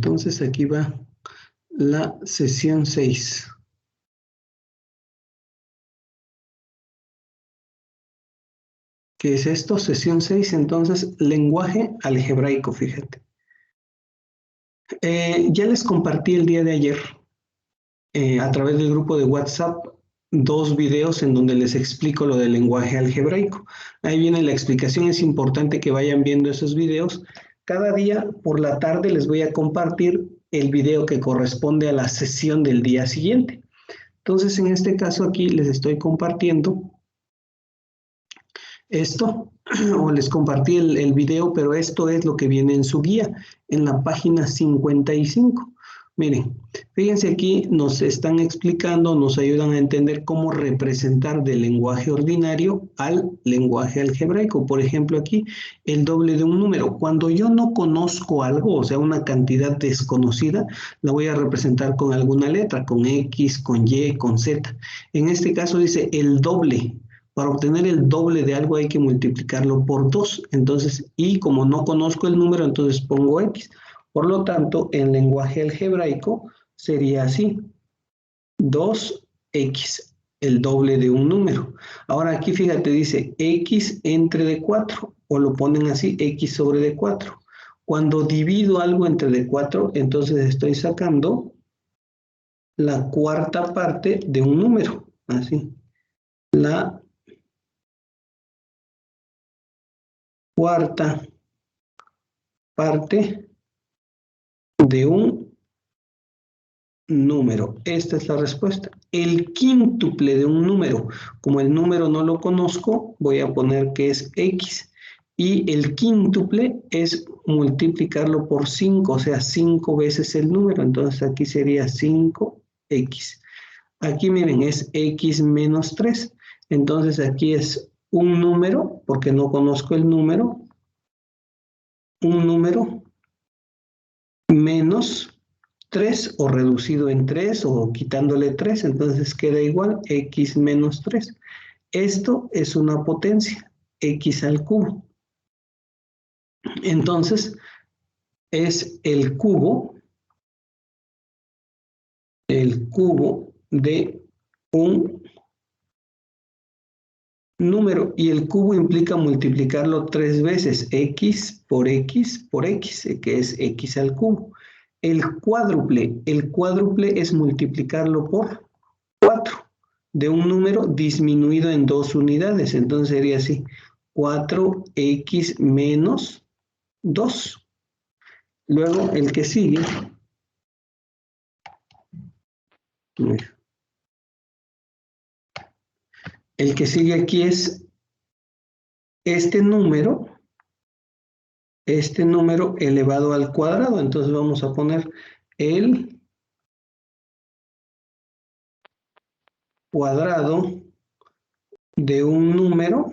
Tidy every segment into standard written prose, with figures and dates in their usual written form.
entonces aquí va la sesión 6. ¿Qué es esto? Sesión 6, entonces, lenguaje algebraico, fíjate. Ya les compartí el día de ayer, a través del grupo de WhatsApp, 2 videos en donde les explico lo del lenguaje algebraico. Ahí viene la explicación, es importante que vayan viendo esos videos. Cada día por la tarde les voy a compartir el video que corresponde a la sesión del día siguiente. Entonces, en este caso aquí les estoy compartiendo esto, o les compartí el video, pero esto es lo que viene en su guía, en la página 55. Miren, fíjense aquí, nos están explicando, nos ayudan a entender cómo representar del lenguaje ordinario al lenguaje algebraico. Por ejemplo, aquí, el doble de un número. Cuando yo no conozco algo, o sea, una cantidad desconocida, la voy a representar con alguna letra, con X, con Y, con Z. En este caso dice el doble. Para obtener el doble de algo hay que multiplicarlo por 2. Entonces, y como no conozco el número, entonces pongo X. Por lo tanto, en lenguaje algebraico sería así. 2X, el doble de un número. Ahora aquí fíjate, dice X entre de 4, o lo ponen así, X sobre de 4. Cuando divido algo entre de 4, entonces estoy sacando la cuarta parte de un número. Así. La cuarta parte de un número. Esta es la respuesta. El quíntuple de un número. Como el número no lo conozco, voy a poner que es X. Y el quíntuple es multiplicarlo por 5, o sea, 5 veces el número. Entonces aquí sería 5X. Aquí miren, es X menos 3. Entonces aquí es un número, porque no conozco el número, un número menos 3 o reducido en 3 o quitándole 3, entonces queda igual X menos 3. Esto es una potencia, X al cubo. Entonces, es el cubo de un número, y el cubo implica multiplicarlo 3 veces, X por X por X, que es X al cubo. El cuádruple es multiplicarlo por 4 de un número disminuido en 2 unidades. Entonces sería así, 4x menos 2. Luego el que sigue, aquí es este número elevado al cuadrado. Entonces vamos a poner el cuadrado de un número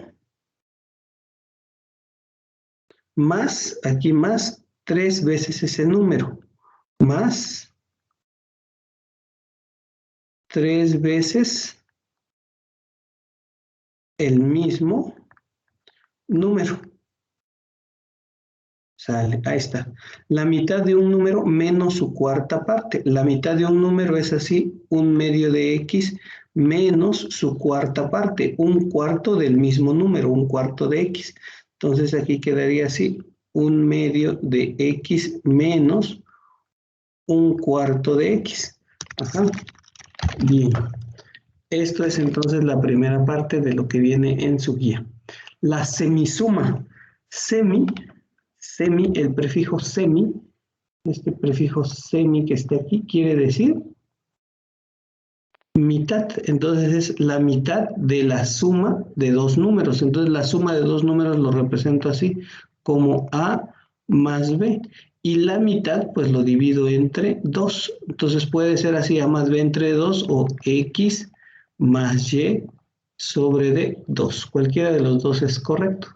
más, aquí más 3 veces ese número, más 3 veces el mismo número. Sale, ahí está. La mitad de un número menos su cuarta parte. La mitad de un número es así, 1/2 de X menos su cuarta parte, 1/4 del mismo número, 1/4 de X. Entonces aquí quedaría así, 1/2 de X menos 1/4 de X. Ajá. Bien. Esto es entonces la primera parte de lo que viene en su guía. La semisuma. El prefijo semi, este prefijo semi que está aquí, quiere decir mitad. Entonces es la mitad de la suma de 2 números. Entonces la suma de 2 números lo represento así, como A más B. Y la mitad, pues lo divido entre 2. Entonces puede ser así, A más B entre 2 o X más Y sobre D 2. Cualquiera de los dos es correcto.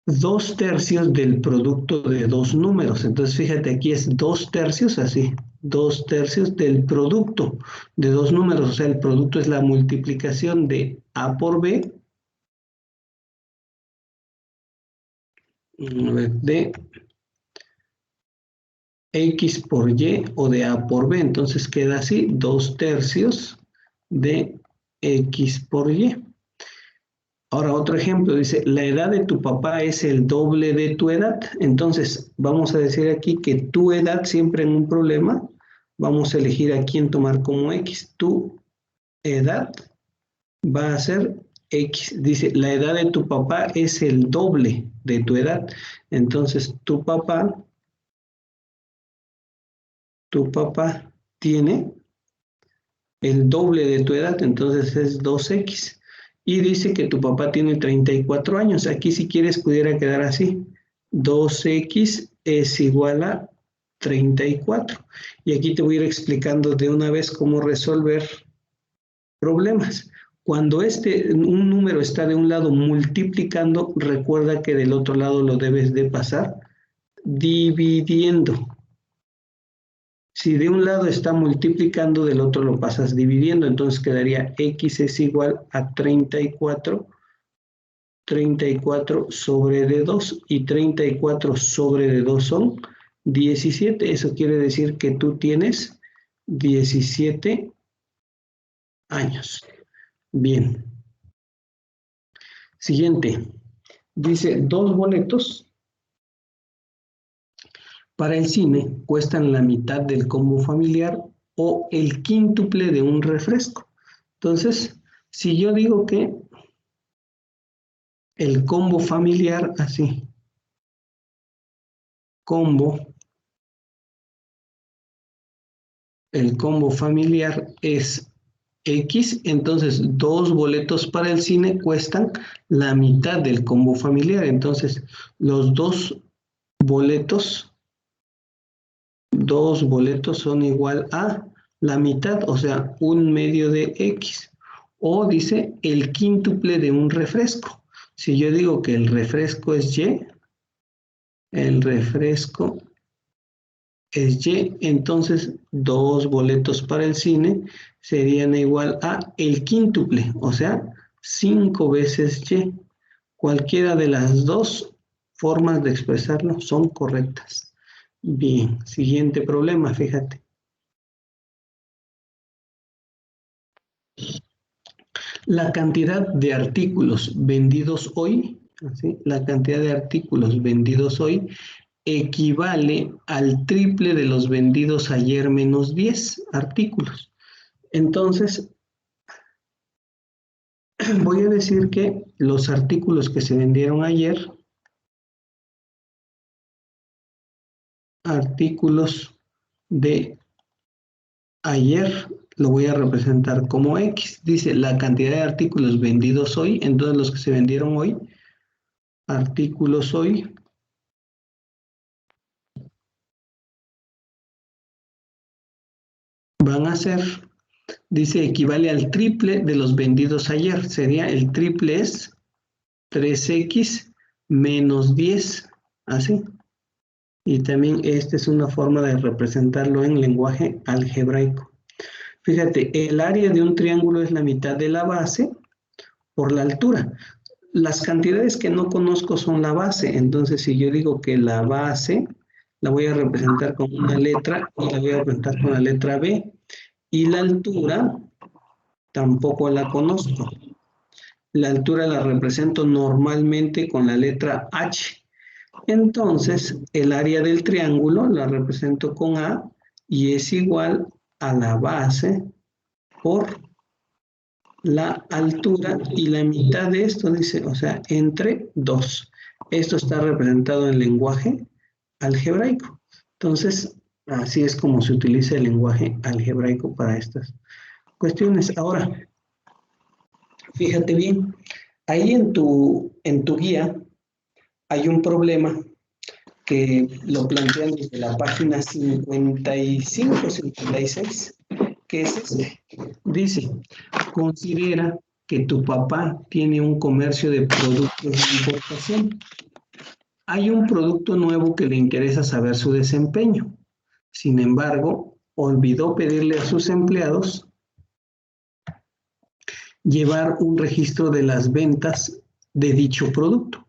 2/3 del producto de 2 números. Entonces, fíjate, aquí es 2/3, así. 2/3 del producto de 2 números. O sea, el producto es la multiplicación de A por B. De X por Y o de A por B. Entonces queda así, 2/3 de X por Y. Ahora otro ejemplo, dice, la edad de tu papá es el doble de tu edad. Entonces, vamos a decir aquí que tu edad, siempre en un problema, vamos a elegir a quién tomar como X. Tu edad va a ser X. Dice, la edad de tu papá es el doble de tu edad. Entonces, tu papá tiene el doble de tu edad, entonces es 2X. Y dice que tu papá tiene 34 años. Aquí si quieres pudiera quedar así. 2X es igual a 34. Y aquí te voy a ir explicando de una vez cómo resolver problemas. Cuando un número está de un lado multiplicando, recuerda que del otro lado lo debes de pasar dividiendo. Si de un lado está multiplicando, del otro lo pasas dividiendo, entonces quedaría X es igual a 34 sobre de 2, y 34 sobre de 2 son 17. Eso quiere decir que tú tienes 17 años. Bien. Siguiente. Dice, 2 boletos para el cine cuestan la mitad del combo familiar o el quíntuple de un refresco. Entonces, si yo digo que el combo familiar, así, el combo familiar es X, entonces 2 boletos para el cine cuestan la mitad del combo familiar. Entonces, los dos boletos son igual a la mitad, o sea, 1/2 de X. O dice el quíntuple de un refresco. Si yo digo que el refresco es Y, entonces 2 boletos para el cine serían igual a el quíntuple, o sea, 5 veces Y. Cualquiera de las dos formas de expresarlo son correctas. Bien, siguiente problema, fíjate. La cantidad de artículos vendidos hoy, ¿sí? La cantidad de artículos vendidos hoy equivale al triple de los vendidos ayer menos 10 artículos. Entonces, voy a decir que los artículos que se vendieron ayer, artículos de ayer, lo voy a representar como X. Dice la cantidad de artículos vendidos hoy, entonces los que se vendieron hoy, artículos hoy, van a ser, dice, equivale al triple de los vendidos ayer. Sería, el triple es 3X menos 10, así. Y también esta es una forma de representarlo en lenguaje algebraico. Fíjate, el área de un triángulo es la mitad de la base por la altura. Las cantidades que no conozco son la base, entonces si yo digo que la base la voy a representar con una letra y la voy a representar con la letra B, y la altura tampoco la conozco. La altura la represento normalmente con la letra H. Entonces, el área del triángulo la represento con A y es igual a la base por la altura, y la mitad de esto dice, o sea, entre 2. Esto está representado en lenguaje algebraico. Entonces, así es como se utiliza el lenguaje algebraico para estas cuestiones. Ahora, fíjate bien, ahí en tu guía hay un problema que lo plantean desde la página 55-56, que es este. Dice, considera que tu papá tiene un comercio de productos de importación. Hay un producto nuevo que le interesa saber su desempeño. Sin embargo, olvidó pedirle a sus empleados llevar un registro de las ventas de dicho producto.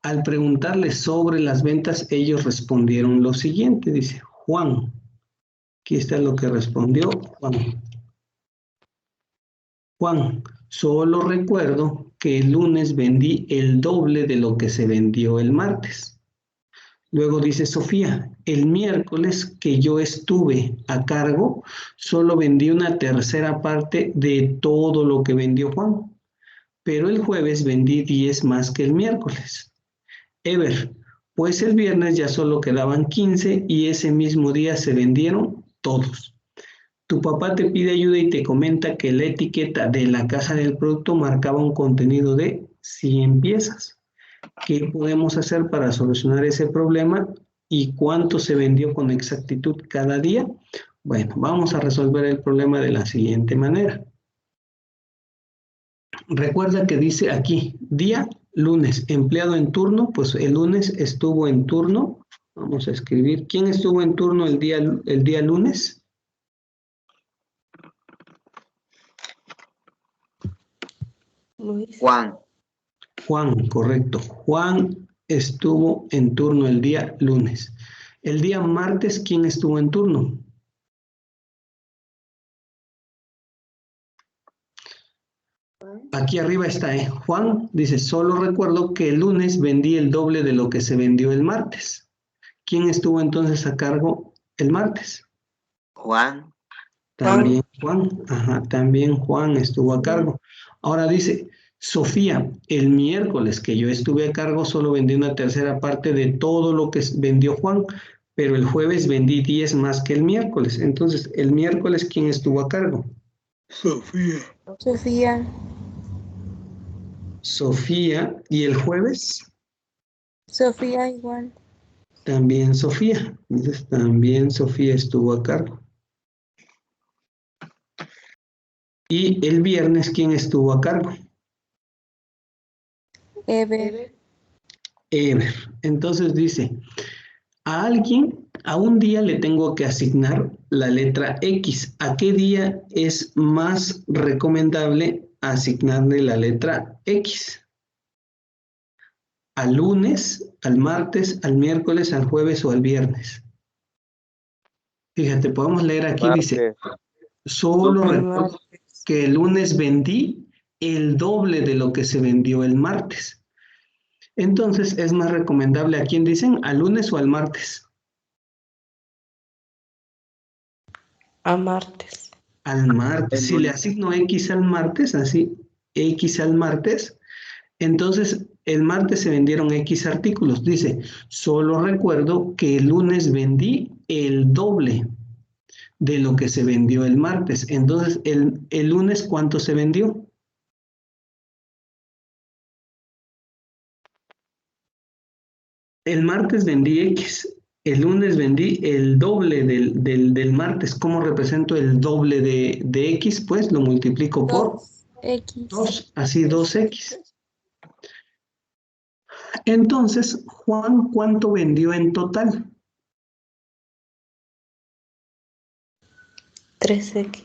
Al preguntarles sobre las ventas, ellos respondieron lo siguiente, dice, Juan. Aquí está lo que respondió Juan. Juan, solo recuerdo que el lunes vendí el doble de lo que se vendió el martes. Luego dice Sofía, el miércoles que yo estuve a cargo, solo vendí una tercera parte de todo lo que vendió Juan, pero el jueves vendí 10 más que el miércoles. Ever, pues el viernes ya solo quedaban 15 y ese mismo día se vendieron todos. Tu papá te pide ayuda y te comenta que la etiqueta de la caja del producto marcaba un contenido de 100 piezas. ¿Qué podemos hacer para solucionar ese problema y cuánto se vendió con exactitud cada día? Bueno, vamos a resolver el problema de la siguiente manera. Recuerda que dice aquí, día lunes, empleado en turno, pues el lunes estuvo en turno. Vamos a escribir, ¿quién estuvo en turno el día lunes? Luis. Juan. Juan, correcto. Juan estuvo en turno el día lunes. El día martes, ¿quién estuvo en turno? Aquí arriba está, Juan dice, solo recuerdo que el lunes vendí el doble de lo que se vendió el martes. ¿Quién estuvo entonces a cargo el martes? Juan. También Juan, ajá, también Juan estuvo a cargo. Ahora dice, Sofía, el miércoles que yo estuve a cargo solo vendí una tercera parte de todo lo que vendió Juan, pero el jueves vendí 10 más que el miércoles. Entonces, el miércoles, ¿quién estuvo a cargo? Sofía. Sofía. Sofía, ¿y el jueves? Sofía igual. También Sofía. Entonces, también Sofía estuvo a cargo. Y el viernes, ¿quién estuvo a cargo? Ever. Ever. Entonces dice, a alguien, a un día le tengo que asignar la letra X. ¿A qué día es más recomendable asignarle la letra X? ¿Al lunes, al martes, al miércoles, al jueves o al viernes? Fíjate, podemos leer aquí, dice, solo recuerdo que el lunes vendí el doble de lo que se vendió el martes. Entonces, ¿es más recomendable a quién dicen? ¿Al lunes o al martes? A martes. Al martes. Si le asigno X al martes, así, X al martes, entonces el martes se vendieron X artículos. Dice, solo recuerdo que el lunes vendí el doble de lo que se vendió el martes. Entonces, el lunes, ¿cuánto se vendió? El martes vendí X, el lunes vendí el doble del martes. ¿Cómo represento el doble de X? Pues lo multiplico por 2, así 2X. Entonces, Juan, ¿cuánto vendió en total? 3X.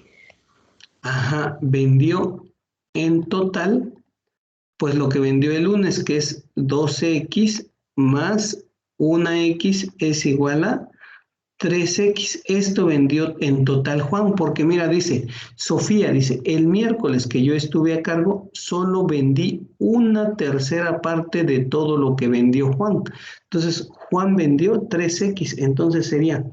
Ajá, vendió en total, pues lo que vendió el lunes, que es 12X más 1X es igual a 3X. Esto vendió en total Juan, porque mira, dice, Sofía dice, el miércoles que yo estuve a cargo, solo vendí una tercera parte de todo lo que vendió Juan. Entonces, Juan vendió 3X, entonces sería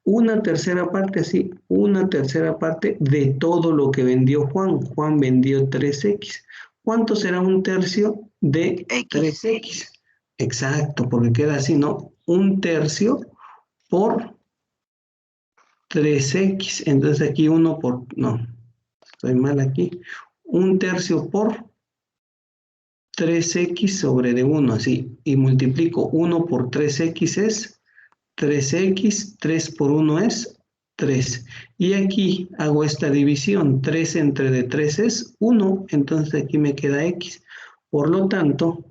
una tercera parte, así, una tercera parte de todo lo que vendió Juan. Juan vendió 3X. ¿Cuánto será un tercio de 3X? Exacto, porque queda así, ¿no? Un tercio por 3X. Entonces aquí no, estoy mal aquí. Un tercio por 3X sobre de 1, así. Y multiplico 1 por 3X es 3X, 3 por 1 es 3. Y aquí hago esta división, 3 entre de 3 es 1, entonces aquí me queda X. Por lo tanto,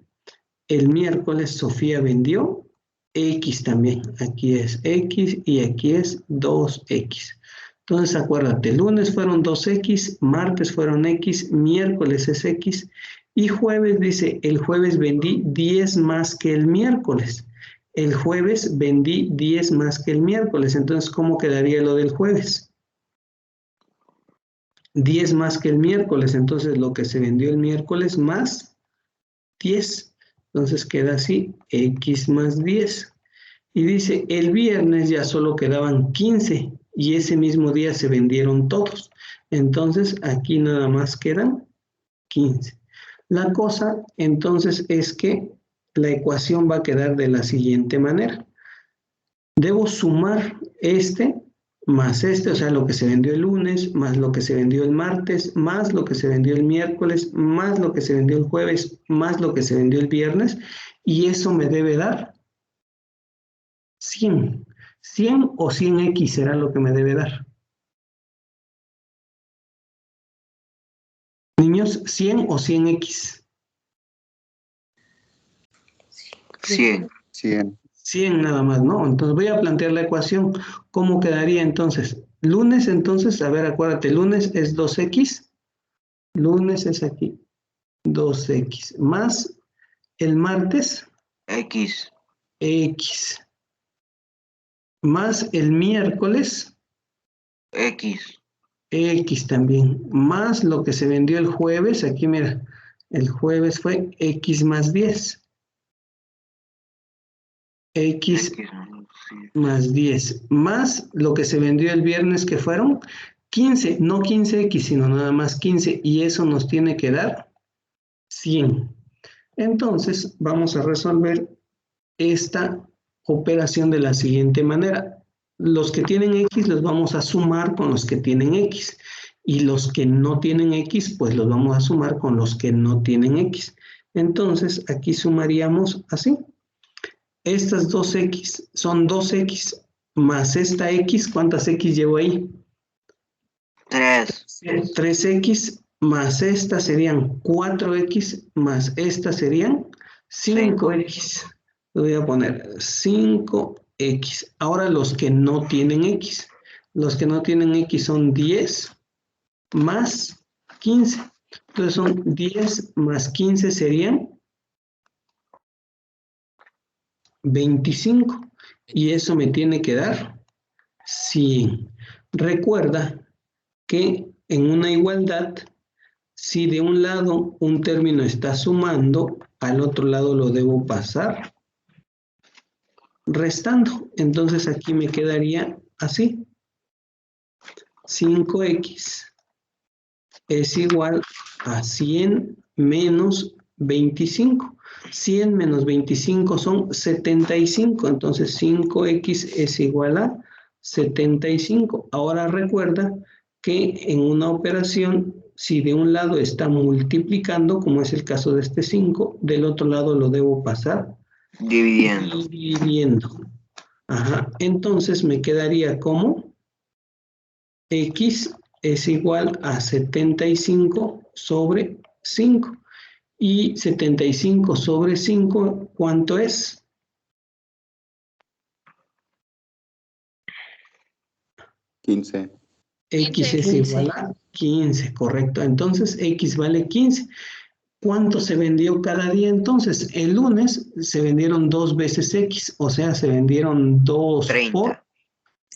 el miércoles Sofía vendió X también. Aquí es X y aquí es 2X. Entonces acuérdate, lunes fueron 2X, martes fueron X, miércoles es X y jueves dice, el jueves vendí 10 más que el miércoles. el jueves vendí 10 más que el miércoles. Entonces, ¿cómo quedaría lo del jueves? 10 más que el miércoles. Entonces, lo que se vendió el miércoles más 10. Entonces, queda así, X más 10. Y dice, el viernes ya solo quedaban 15 y ese mismo día se vendieron todos. Entonces, aquí nada más quedan 15. La cosa, entonces, es que la ecuación va a quedar de la siguiente manera. Debo sumar este más este, o sea, lo que se vendió el lunes, más lo que se vendió el martes, más lo que se vendió el miércoles, más lo que se vendió el jueves, más lo que se vendió el viernes, y eso me debe dar 100. 100 o 100x será lo que me debe dar. Niños, 100 o 100x. 100. 100. 100 nada más, ¿no? Entonces voy a plantear la ecuación. ¿Cómo quedaría entonces? Lunes, entonces, a ver, acuérdate, lunes es 2x. Lunes es aquí, 2x. Más el martes, X. x. Más el miércoles, X. x también. Más lo que se vendió el jueves, aquí mira, el jueves fue x más 10. X más 10, más lo que se vendió el viernes que fueron 15, no 15x, sino nada más 15, y eso nos tiene que dar 100. Entonces, vamos a resolver esta operación de la siguiente manera. Los que tienen x los vamos a sumar con los que tienen x, y los que no tienen x, pues los vamos a sumar con los que no tienen x. Entonces, aquí sumaríamos así. Estas 2x son 2x más esta x. ¿Cuántas x llevo ahí? 3. 3x más esta serían 4x más esta serían 5x. Le voy a poner 5x. Ahora los que no tienen x. Los que no tienen x son 10 más 15. Entonces son 10 más 15 serían 25, y eso me tiene que dar 100. Recuerda que en una igualdad, si de un lado un término está sumando, al otro lado lo debo pasar restando. Entonces aquí me quedaría así. 5x es igual a 100 menos 25. 100 menos 25 son 75, entonces 5x es igual a 75. Ahora recuerda que en una operación, si de un lado está multiplicando, como es el caso de este 5, del otro lado lo debo pasar dividiendo. Ajá. Entonces me quedaría como x es igual a 75 sobre 5. Y 75 sobre 5, ¿cuánto es? $15. X es 15. igual a 15, correcto. Entonces, X vale 15. ¿Cuánto se vendió cada día entonces? El lunes se vendieron 2 veces X, o sea, se vendieron 2 por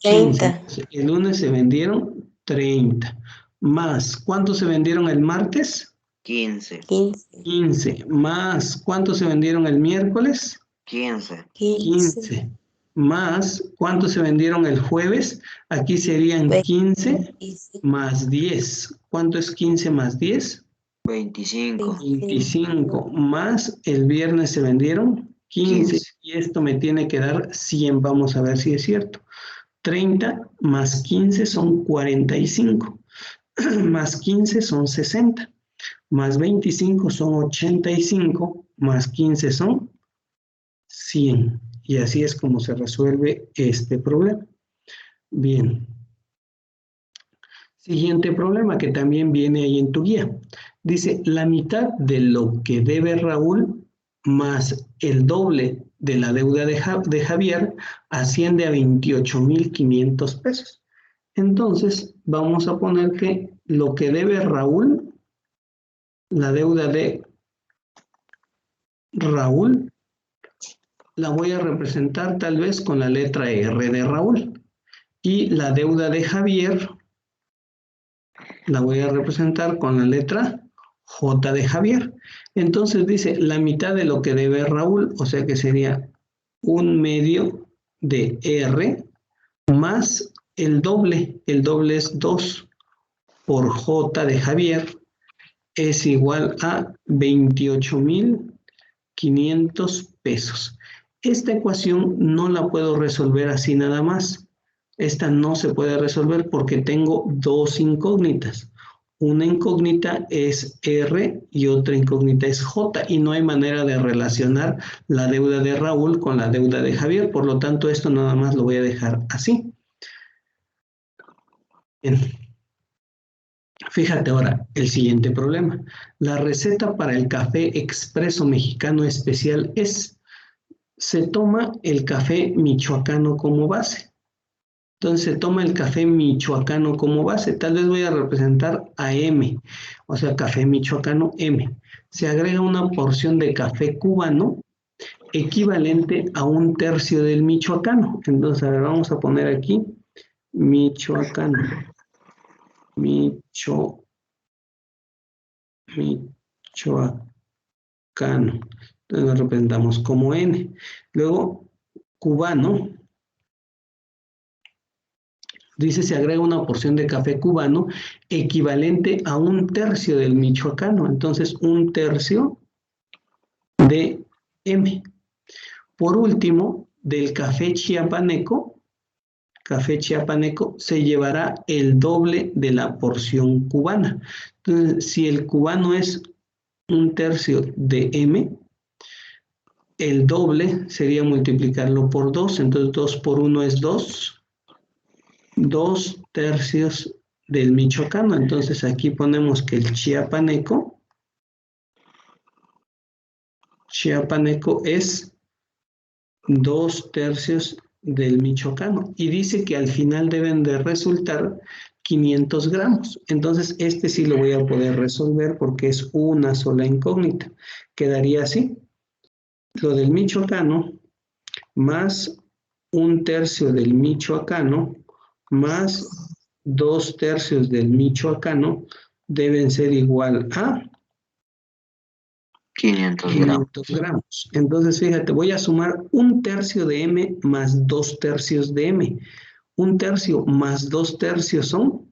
15. 30. Entonces, el lunes se vendieron 30. Más, ¿cuánto se vendieron el martes? 15. 15. 15. Más, ¿cuánto se vendieron el miércoles? 15. 15. Más, ¿cuánto se vendieron el jueves? Aquí serían 15 más 10. ¿Cuánto es 15 más 10? 25. 25. Más el viernes se vendieron 15. Y esto me tiene que dar 100. Vamos a ver si es cierto. 30 más 15 son 45. Más 15 son 60. Más 25 son 85. Más 15 son 100. Y así es como se resuelve este problema. Bien. Siguiente problema que también viene ahí en tu guía. Dice, la mitad de lo que debe Raúl más el doble de la deuda de Javier asciende a 28,500 pesos. Entonces, vamos a poner que lo que debe Raúl, la deuda de Raúl, la voy a representar tal vez con la letra R de Raúl. Y la deuda de Javier la voy a representar con la letra J de Javier. Entonces dice la mitad de lo que debe Raúl, o sea que sería 1/2 de R más el doble es 2 por J de Javier, es igual a 28,500 pesos. Esta ecuación no la puedo resolver así nada más. Esta no se puede resolver porque tengo dos incógnitas. Una incógnita es R y otra incógnita es J, y no hay manera de relacionar la deuda de Raúl con la deuda de Javier. Por lo tanto, esto nada más lo voy a dejar así. Bien. Fíjate ahora el siguiente problema. La receta para el café expreso mexicano especial es: se toma el café michoacano como base. Entonces se toma el café michoacano como base. Tal vez voy a representar a M, o sea, café michoacano M. Se agrega una porción de café cubano equivalente a 1/3 del michoacano. Entonces, a ver, vamos a poner aquí michoacano. Michoacano. Entonces lo representamos como N. Luego, cubano. Dice, se agrega una porción de café cubano equivalente a 1/3 del michoacano. Entonces, 1/3 de M. Por último, del café chiapaneco se llevará el doble de la porción cubana. Entonces, si el cubano es 1/3 de M, el doble sería multiplicarlo por 2. Entonces, 2 por 1 es 2. 2/3 del michoacano. Entonces aquí ponemos que el chiapaneco es 2/3 del michoacano. Y dice que al final deben de resultar 500 gramos. Entonces este sí lo voy a poder resolver porque es una sola incógnita. Quedaría así: lo del michoacano más 1/3 del michoacano más 2/3 del michoacano deben ser igual a 500 gramos. Entonces, fíjate, voy a sumar 1/3 de M más 2/3 de M. 1/3 más 2/3 son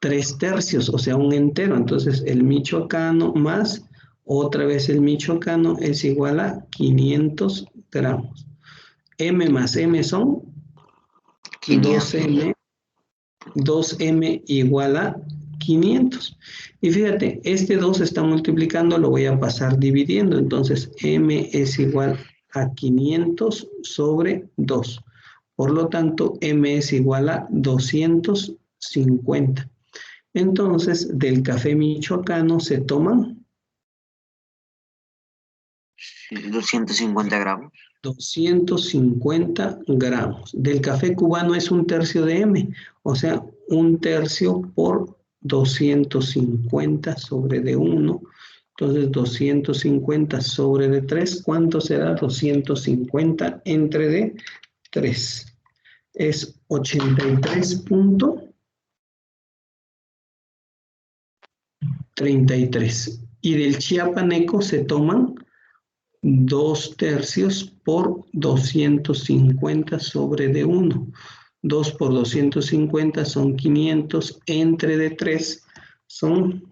3/3, o sea, un entero. Entonces, el michoacano más otra vez el michoacano es igual a 500 gramos. M más M son 2M. 2M igual a 500. Y fíjate, este 2 está multiplicando, lo voy a pasar dividiendo. Entonces, M es igual a 500 sobre 2. Por lo tanto, M es igual a 250. Entonces, del café michoacano se toman 250 gramos. 250 gramos. Del café cubano es 1/3 de M, o sea, 1/3 por 250 sobre de 1. Entonces, 250 sobre de 3, ¿cuánto será 250 entre de 3? Es 83.33. Y del chiapaneco se toman 2/3 por 250 sobre de 1. 2 por 250 son 500, entre de 3 son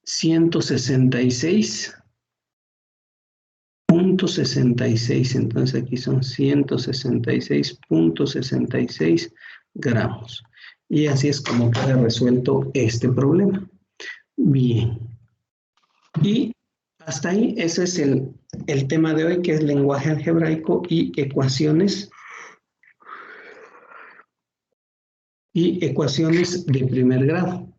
166.66. Entonces aquí son 166.66 gramos. Y así es como queda resuelto este problema. Bien. Y hasta ahí, ese es el tema de hoy, que es lenguaje algebraico y ecuaciones de primer grado.